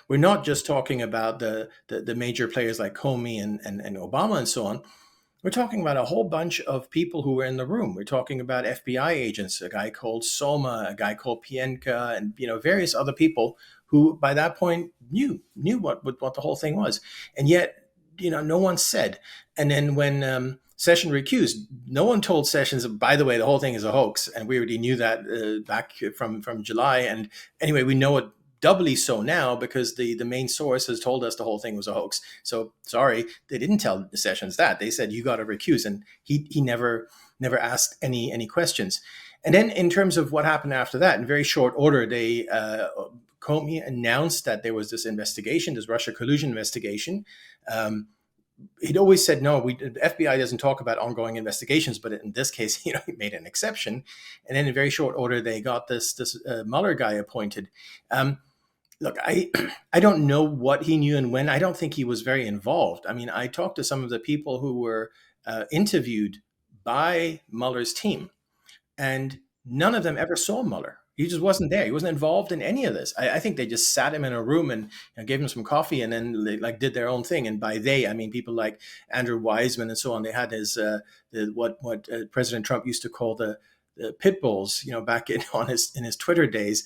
we're not just talking about the major players like Comey and Obama and so on. We're talking about a whole bunch of people who were in the room. We're talking about FBI agents, a guy called Soma, a guy called Pienka, and various other people who, by that point, knew what the whole thing was, and yet no one said. And then when Sessions recused, no one told Sessions, by the way, the whole thing is a hoax, and we already knew that back from July. And anyway, we know it doubly so now because the main source has told us the whole thing was a hoax. So sorry, they didn't tell Sessions that. They said you got to recuse, and he never asked any questions. And then in terms of what happened after that, in very short order, they Comey announced that there was this investigation, this Russia collusion investigation. He'd always said no. The FBI doesn't talk about ongoing investigations, but in this case, he made an exception. And then in very short order, they got this Mueller guy appointed. Look, I don't know what he knew and when. I don't think he was very involved. I mean, I talked to some of the people who were interviewed by Mueller's team, and none of them ever saw Mueller. He just wasn't there. He wasn't involved in any of this. I think they just sat him in a room and gave him some coffee, and then they did their own thing. And by they, I mean people like Andrew Wiseman and so on. They had his what President Trump used to call the pit bulls, back in his Twitter days,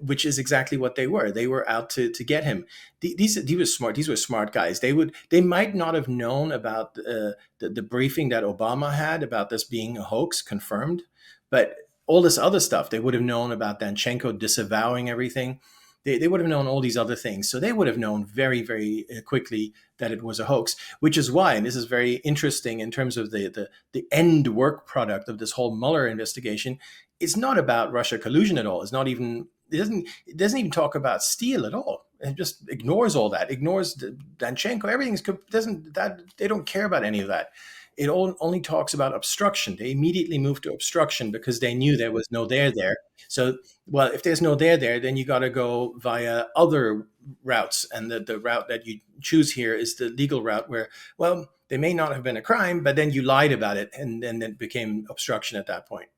which is exactly what they were. They were out to get him. These were smart. These were smart guys. They might not have known about the briefing that Obama had about this being a hoax confirmed, but all this other stuff, they would have known about Danchenko disavowing everything. They would have known all these other things. So they would have known very, very quickly that it was a hoax, which is why, and this is very interesting in terms of the end work product of this whole Mueller investigation, it's not about Russia collusion at all. It doesn't even talk about Steele at all. It just ignores all that, ignores Danchenko, they don't care about any of that. It only talks about obstruction. They immediately moved to obstruction because they knew there was no there there. So, well, if there's no there there, then you got to go via other routes. And the route that you choose here is the legal route where, well, there may not have been a crime, but then you lied about it. And then it became obstruction at that point.